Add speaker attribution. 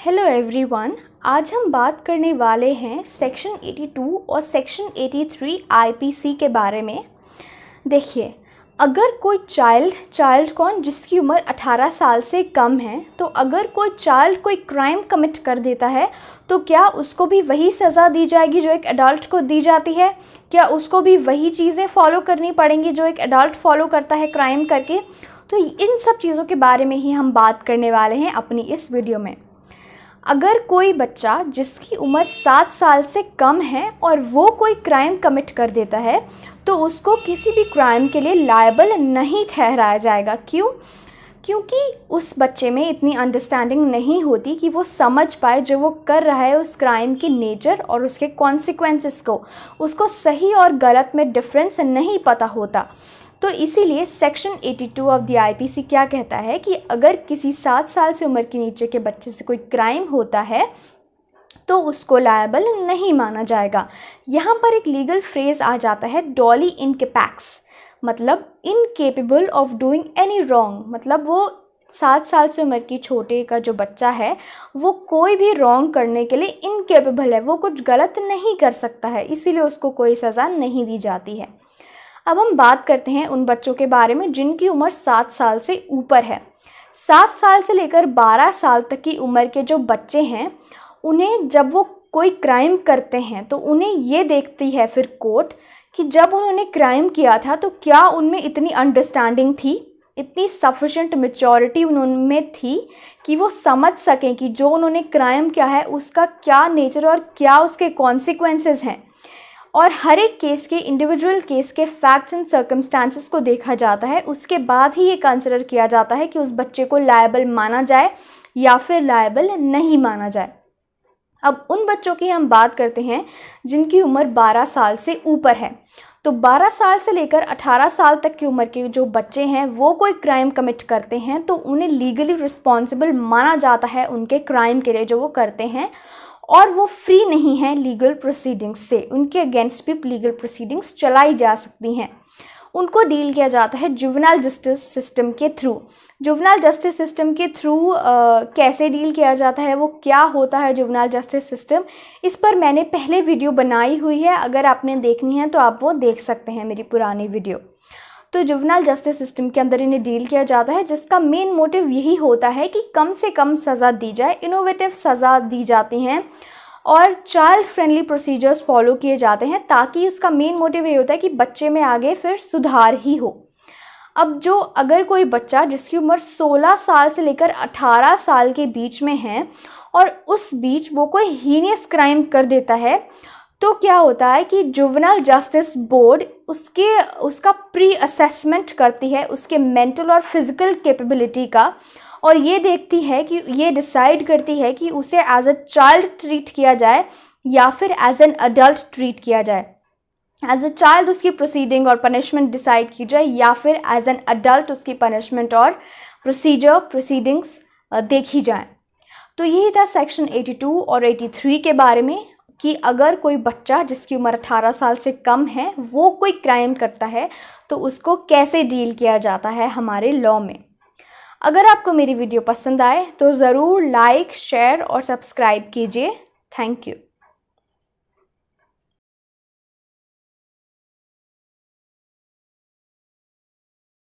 Speaker 1: Hello everyone, आज हम बात करने वाले हैं सेक्शन 82 और सेक्शन 83 आईपीसी के बारे में। देखिए, अगर कोई चाइल्ड कौन जिसकी उम्र 18 साल से कम है, तो अगर कोई चाइल्ड कोई क्राइम कमिट कर देता है तो क्या उसको भी वही सज़ा दी जाएगी जो एक एडल्ट को दी जाती है? क्या उसको भी वही चीज़ें फॉलो करनी पड़ेंगी जो एक एडल्ट फॉलो करता है क्राइम करके? तो इन सब चीज़ों के बारे में ही हम बात करने वाले हैं अपनी इस वीडियो में। अगर कोई बच्चा जिसकी उम्र 7 साल से कम है और वो कोई क्राइम कमिट कर देता है तो उसको किसी भी क्राइम के लिए लायबल नहीं ठहराया जाएगा। क्यों? क्योंकि उस बच्चे में इतनी अंडरस्टैंडिंग नहीं होती कि वो समझ पाए जो वो कर रहा है उस क्राइम की नेचर और उसके कॉन्सिक्वेंसेस को। उसको सही और गलत में डिफरेंस नहीं पता होता। तो इसीलिए सेक्शन 82 ऑफ द आईपीसी क्या कहता है कि अगर किसी 7 साल से उम्र के नीचे के बच्चे से कोई क्राइम होता है तो उसको लायबल नहीं माना जाएगा। यहाँ पर एक लीगल फ्रेज आ जाता है डॉली इनकेपैक्स, मतलब incapable of doing any wrong. मतलब वो 7 साल से उम्र की छोटे का जो बच्चा है वो कोई भी रॉन्ग करने के लिए इनकेपेबल है, वो कुछ गलत नहीं कर सकता है, इसीलिए उसको कोई सज़ा नहीं दी जाती है। अब हम बात करते हैं उन बच्चों के बारे में जिनकी उम्र 7 साल से ऊपर है। 7 साल से लेकर 12 साल तक की उम्र के जो बच्चे हैं, उन्हें जब वो कोई क्राइम करते हैं तो उन्हें ये देखती है फिर कोर्ट कि जब उन्होंने क्राइम किया था तो क्या उनमें इतनी अंडरस्टैंडिंग थी, इतनी सफिशेंट मैच्योरिटी उनमें थी कि वो समझ सकें कि जो उन्होंने क्राइम किया है उसका क्या नेचर और क्या उसके कॉन्सिक्वेंसेस हैं। और हर एक केस के इंडिविजुअल केस के फैक्ट्स एंड सर्कमस्टांसेस को देखा जाता है, उसके बाद ही ये कंसिडर किया जाता है कि उस बच्चे को लायबल माना जाए या फिर लायबल नहीं माना जाए। अब उन बच्चों की हम बात करते हैं जिनकी उम्र 12 साल से ऊपर है। तो 12 साल से लेकर 18 साल तक की उम्र के जो बच्चे हैं वो कोई क्राइम कमिट करते हैं तो उन्हें लीगली रिस्पॉन्सिबल माना जाता है उनके क्राइम के लिए जो वो करते हैं, और वो फ्री नहीं है लीगल प्रोसीडिंग्स से। उनके अगेंस्ट भी लीगल प्रोसीडिंग्स चलाई जा सकती हैं। उनको डील किया जाता है जुवेनाइल जस्टिस सिस्टम के थ्रू। जुवेनाइल जस्टिस सिस्टम के थ्रू कैसे डील किया जाता है, वो क्या होता है जुवेनाइल जस्टिस सिस्टम, इस पर मैंने पहले वीडियो बनाई हुई है। अगर आपने देखनी है तो आप वो देख सकते हैं, मेरी पुरानी वीडियो। तो जुवेनाइल जस्टिस सिस्टम के अंदर इन्हें डील किया जाता है जिसका मेन मोटिव यही होता है कि कम से कम सज़ा दी जाए, इनोवेटिव सज़ा दी जाती हैं और चाइल्ड फ्रेंडली प्रोसीजर्स फॉलो किए जाते हैं, ताकि उसका मेन मोटिव ये होता है कि बच्चे में आगे फिर सुधार ही हो। अब जो अगर कोई बच्चा जिसकी उम्र 16 साल से लेकर 18 साल के बीच में है और उस बीच वो कोई हीनियस क्राइम कर देता है तो क्या होता है कि जुवेनाइल जस्टिस बोर्ड उसका प्री असेसमेंट करती है उसके मेंटल और फिजिकल कैपेबिलिटी का, और ये देखती है कि ये डिसाइड करती है कि उसे एज अ चाइल्ड ट्रीट किया जाए या फिर एज एन अडल्ट ट्रीट किया जाए। एज अ चाइल्ड उसकी प्रोसीडिंग और पनिशमेंट डिसाइड की जाए या फिर एज एन अडल्ट उसकी पनिशमेंट और प्रोसीडिंग्स देखी जाए। तो यही था सेक्शन 82 और 83 के बारे में कि अगर कोई बच्चा जिसकी उम्र 18 साल से कम है वो कोई क्राइम करता है तो उसको कैसे डील किया जाता है हमारे लॉ में। अगर आपको मेरी वीडियो पसंद आए तो ज़रूर लाइक, शेयर और सब्सक्राइब कीजिए। Thank you.